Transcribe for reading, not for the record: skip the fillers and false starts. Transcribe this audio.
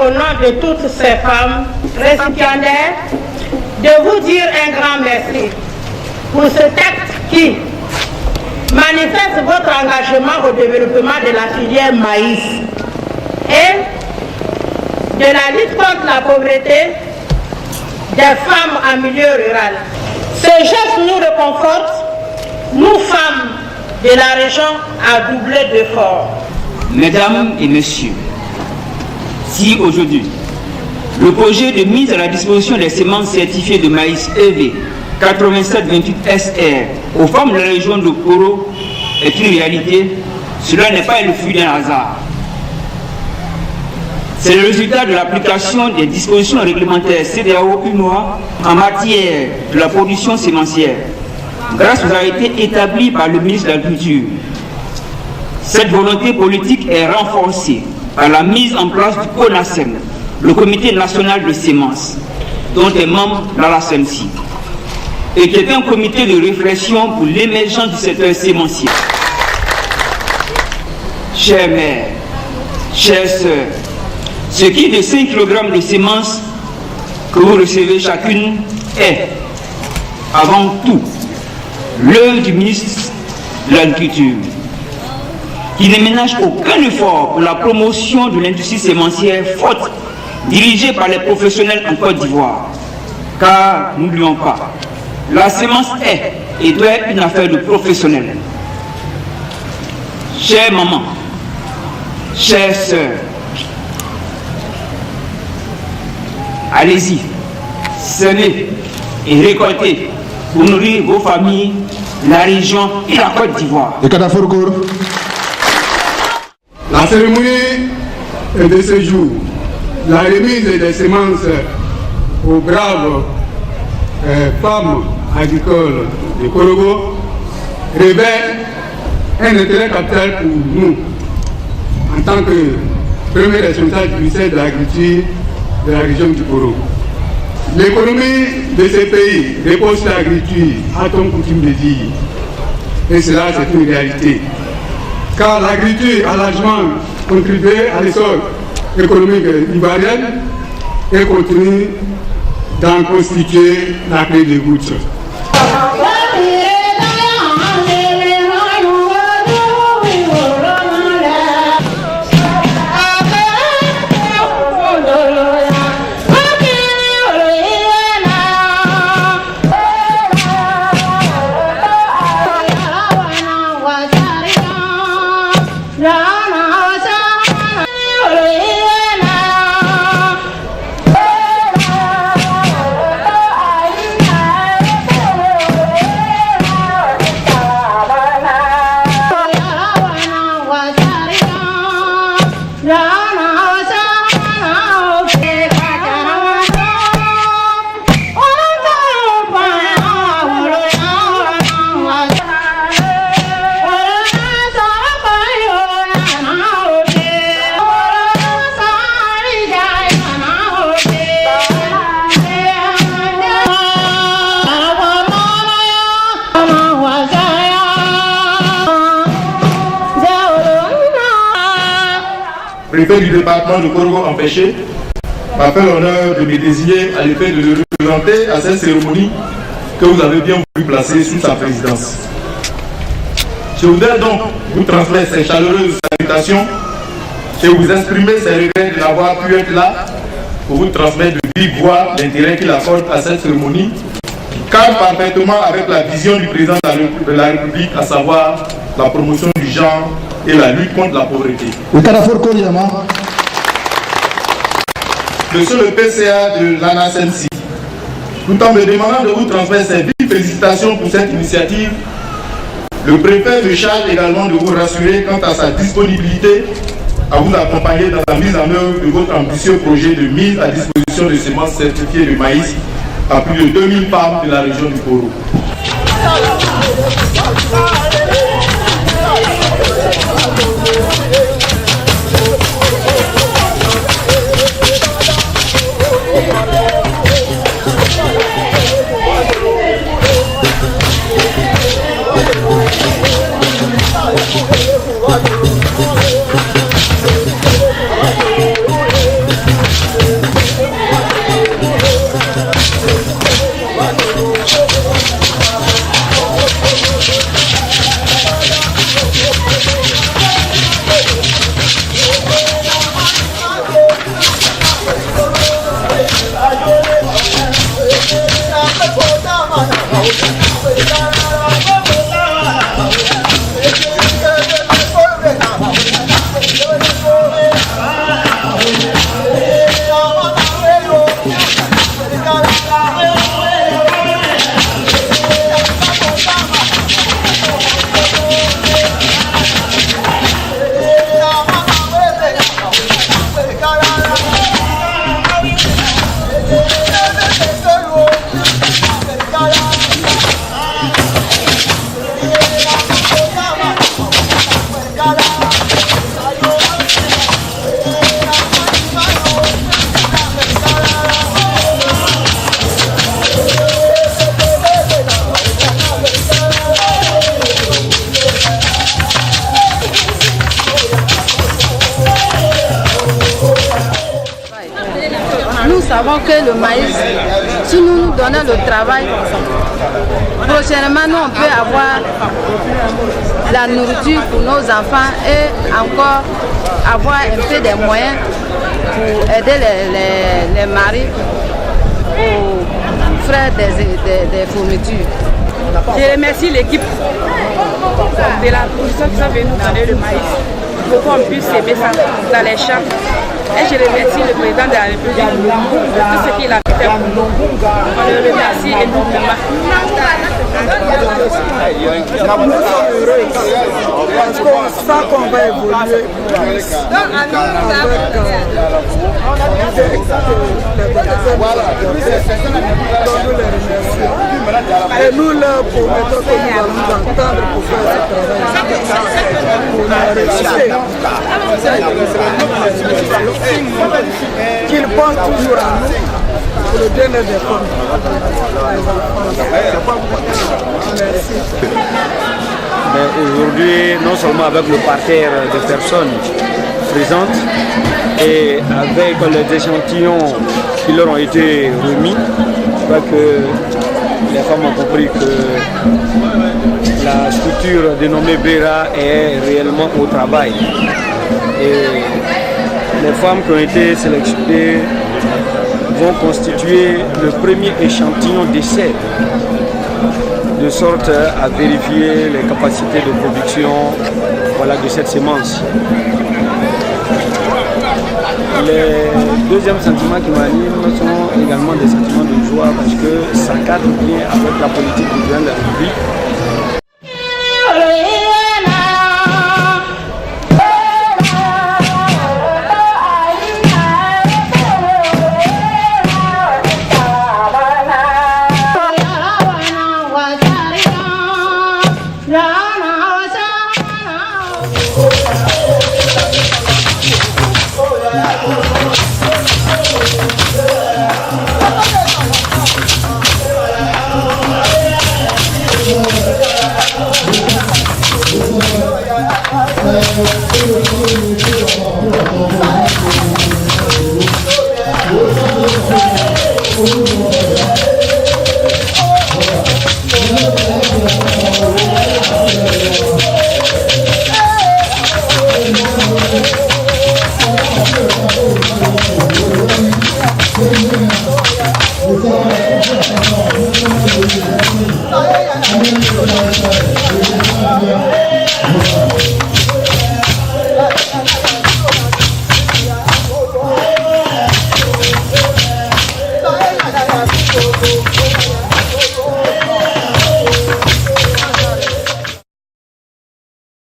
au nom de toutes ces femmes récipiendaires, de vous dire un grand merci pour cet acte qui manifeste votre engagement au développement de la filière maïs et de la lutte contre la pauvreté des femmes en milieu rural. Ce geste nous réconforte, nous femmes de la région, à doubler d'efforts. Mesdames et messieurs, si aujourd'hui, le projet de mise à la disposition des semences certifiées de maïs EV 8728 SR aux femmes de la région de Koro est une réalité, cela n'est pas le fruit d'un hasard. C'est le résultat de l'application des dispositions réglementaires CEDEAO-UNOA en matière de la production sémencière, grâce aux arrêtés établis par le ministre de l'Agriculture. Cette volonté politique est renforcée par la mise en place du CONASEM, le Comité national de semences, dont est membre la SEMSI, et qui est un comité de réflexion pour l'émergence du secteur sémencier. Chères mères, chères sœurs, ce qui est de 5 kg de semences que vous recevez chacune est, avant tout, l'œuvre du ministre de l'Agriculture, qui ne ménage aucun effort pour la promotion de l'industrie sémencière forte, dirigée par les professionnels en Côte d'Ivoire. Car, n'oublions pas, la sémence est et doit être une affaire de professionnels. Chères mamans, chères sœurs, allez-y, semez et récoltez pour nourrir vos familles, la région et la Côte d'Ivoire. La cérémonie de ce jour, la remise des semences aux braves femmes agricoles de Korogo, révèle un intérêt capital pour nous, en tant que premier responsable du ministère de l'Agriculture de la région du Koro. L'économie de ces pays repose sur l'agriculture, a-t-on coutume de dire. Et cela, c'est une réalité. Car l'agriculture a largement contribué à l'essor économique ivoirienne et continue d'en constituer la clé de voûte. Préfet du département de Korogo empêché, m'a fait l'honneur de me désigner à l'effet de le représenter à cette cérémonie que vous avez bien voulu placer sous sa présidence. Je voudrais donc vous transmettre ces chaleureuses salutations et vous exprimer ces regrets de n'avoir pu être là pour vous transmettre de vive voix l'intérêt qu'il accorde à cette cérémonie qui cadre parfaitement avec la vision du président de la République, à savoir la promotion du genre et la lutte contre la pauvreté. Monsieur le PCA de l'ANASEMSI, tout en me demandant de vous transmettre ces vives félicitations pour cette initiative, le préfet me charge également de vous rassurer quant à sa disponibilité à vous accompagner dans la mise en œuvre de votre ambitieux projet de mise à disposition de semences certifiées de maïs à plus de 2000 femmes de la région du Koro. Nous savons que le maïs, si nous nous donnons le travail, prochainement nous on peut avoir la nourriture pour nos enfants et encore avoir un peu des moyens pour aider les maris aux frais des fournitures. Je remercie l'équipe de la production qui sont venus nous donner le maïs pour qu'on puisse aimer ça dans les champs. Et je remercie le président de la République de tout ce qu'il a fait pour nous. On le remercie énormément. Nous sommes heureux parce qu'on sent qu'on va évoluer et nous leur promettons que nous allons nous entendre pour faire ce travail, qu'ils pensent toujours à nous pour le bien des femmes. Aujourd'hui, non seulement avec le parterre de personnes présentes et avec les échantillons qui leur ont été remis, je crois que les femmes ont compris que la structure dénommée BERA est réellement au travail. Et les femmes qui ont été sélectionnées vont constituer le premier échantillon d'essai, de sorte à vérifier les capacités de production de cette semence. Les deuxièmes sentiments qui m'animent sont également des sentiments de joie parce que ça cadre bien avec la politique du président de la République.